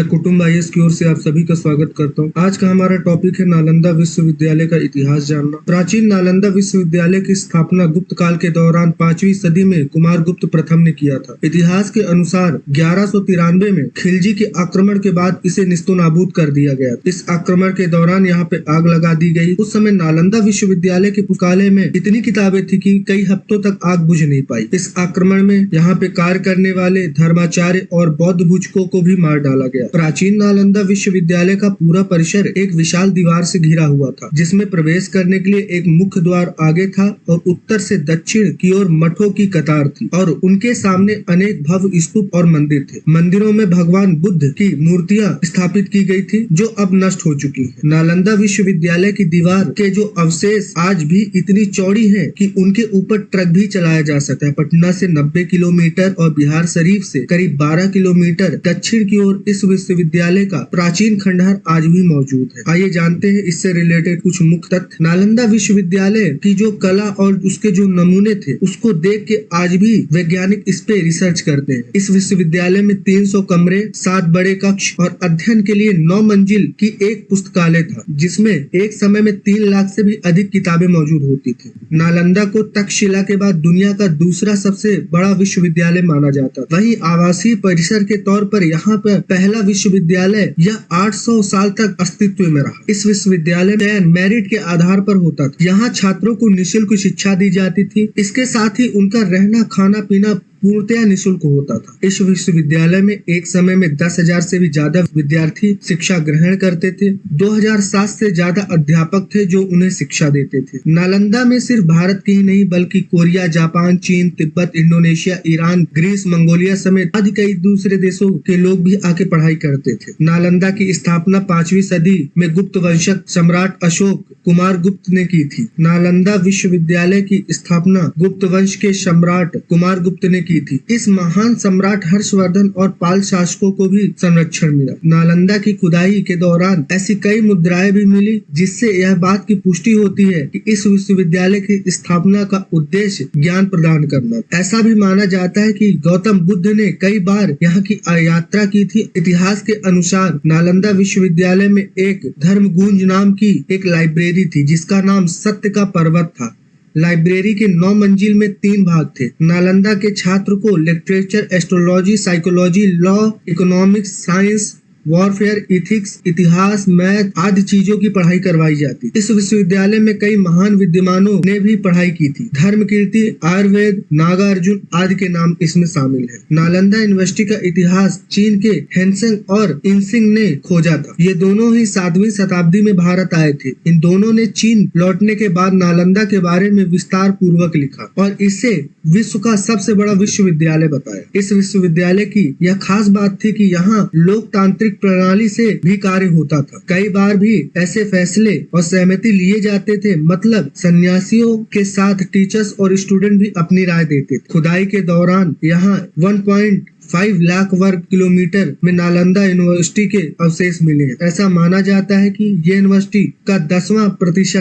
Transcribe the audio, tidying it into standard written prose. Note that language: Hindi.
कुटुंब आईएएस की ओर से आप सभी का स्वागत करता हूं। आज का हमारा टॉपिक है नालंदा विश्वविद्यालय का इतिहास जानना। प्राचीन नालंदा विश्वविद्यालय की स्थापना गुप्त काल के दौरान 5वीं सदी में कुमारगुप्त प्रथम ने किया था। इतिहास के अनुसार 1193 में खिलजी के आक्रमण के बाद इसे निस्तोनाबूद कर दिया गया। इस आक्रमण के दौरान यहाँ पे आग लगा दी गई। उस समय नालंदा विश्वविद्यालय के पुस्तकालय में इतनी किताबें थी कि कई हफ्तों तक आग बुझ नहीं पाई। इस आक्रमण में यहाँ पे कार्य करने वाले धर्माचार्य और बौद्ध भिक्षुकों को भी मार डाला गया। प्राचीन नालंदा विश्वविद्यालय का पूरा परिसर एक विशाल दीवार से घिरा हुआ था, जिसमें प्रवेश करने के लिए एक मुख्य द्वार आगे था और उत्तर से दक्षिण की ओर मठों की कतार थी और उनके सामने अनेक भव्य स्तूप और मंदिर थे। मंदिरों में भगवान बुद्ध की मूर्तियां स्थापित की गई थी, जो अब नष्ट हो चुकी है। नालंदा विश्वविद्यालय की दीवार के जो अवशेष आज भी इतनी चौड़ी है कि उनके ऊपर ट्रक भी चलाया जा सकता है। पटना से 90 किलोमीटर और बिहार शरीफ से करीब 12 किलोमीटर दक्षिण की ओर इस विश्वविद्यालय का प्राचीन खंडहर आज भी मौजूद है। आइए जानते हैं इससे रिलेटेड कुछ मुख्य तथ्य। नालंदा विश्वविद्यालय की जो कला और उसके जो नमूने थे, उसको देख के आज भी वैज्ञानिक इस पे रिसर्च करते हैं। इस विश्वविद्यालय में 300 कमरे, 7 बड़े कक्ष और अध्ययन के लिए 9 मंजिल की एक पुस्तकालय था, जिसमें एक समय में 3 लाख से भी अधिक किताबें मौजूद होती थी। नालंदा को तक्षशिला के बाद दुनिया का दूसरा सबसे बड़ा विश्वविद्यालय माना जाता। वहीं आवासीय परिसर के तौर पर यहाँ पर पहला विश्वविद्यालय यह 800 साल तक अस्तित्व में रहा। इस विश्वविद्यालय में मेरिट के आधार पर होता था। यहाँ छात्रों को निःशुल्क शिक्षा दी जाती थी। इसके साथ ही उनका रहना, खाना पीना पूर्णतया निःशुल्क होता था। इस विश्वविद्यालय में एक समय में 10,000 से भी ज्यादा विद्यार्थी शिक्षा ग्रहण करते थे। 2007 से ज्यादा अध्यापक थे जो उन्हें शिक्षा देते थे। नालंदा में सिर्फ भारत के ही नहीं बल्कि कोरिया, जापान, चीन, तिब्बत, इंडोनेशिया, ईरान, ग्रीस, मंगोलिया समेत आदि कई दूसरे देशों के लोग भी आके पढ़ाई करते थे। नालंदा की स्थापना 5वीं सदी में गुप्त वंशज सम्राट अशोक कुमारगुप्त ने की थी। नालंदा विश्वविद्यालय की स्थापना गुप्त वंश के सम्राट कुमारगुप्त ने की थी। इस महान सम्राट हर्षवर्धन और पाल शासकों को भी संरक्षण मिला। नालंदा की खुदाई के दौरान ऐसी कई मुद्राएं भी मिली, जिससे यह बात की पुष्टि होती है कि इस विश्वविद्यालय की स्थापना का उद्देश्य ज्ञान प्रदान करना। ऐसा भी माना जाता है कि गौतम बुद्ध ने कई बार यहाँ की यात्रा की थी। इतिहास के अनुसार नालंदा विश्वविद्यालय में एक धर्मगुंज नाम की एक लाइब्रेरी थी, जिसका नाम सत्य का पर्वत था। लाइब्रेरी के 9 मंजिल में 3 भाग थे। नालंदा के छात्र को literature, astrology, psychology, law, economics, science, warfare, ethics, इतिहास, मैथ आदि चीजों की पढ़ाई करवाई जाती। इस विश्वविद्यालय में कई महान विद्वानों ने भी पढ़ाई की थी। धर्मकीर्ति, आयुर्वेद, नागार्जुन आदि के नाम इसमें शामिल है। नालंदा यूनिवर्सिटी का इतिहास चीन के हेनसेंग और इनसिंग ने खोजा था। ये दोनों ही 7वीं शताब्दी में भारत आए थे। इन दोनों ने चीन लौटने के बाद नालंदा के बारे में विस्तार पूर्वक लिखा और इसे विश्व का सबसे बड़ा विश्वविद्यालय बताया। इस विश्वविद्यालय की यह खास बात थी कि यहाँ लोकतांत्रिक प्रणाली से भी कार्य होता था। कई बार भी ऐसे फैसले और सहमति लिए जाते थे, मतलब सन्यासियों के साथ टीचर्स और स्टूडेंट भी अपनी राय देते थे। खुदाई के दौरान यहाँ 1.5 लाख वर्ग किलोमीटर में नालंदा यूनिवर्सिटी के अवशेष मिले हैं। ऐसा माना जाता है कि यह यूनिवर्सिटी का 10वां प्रतिशत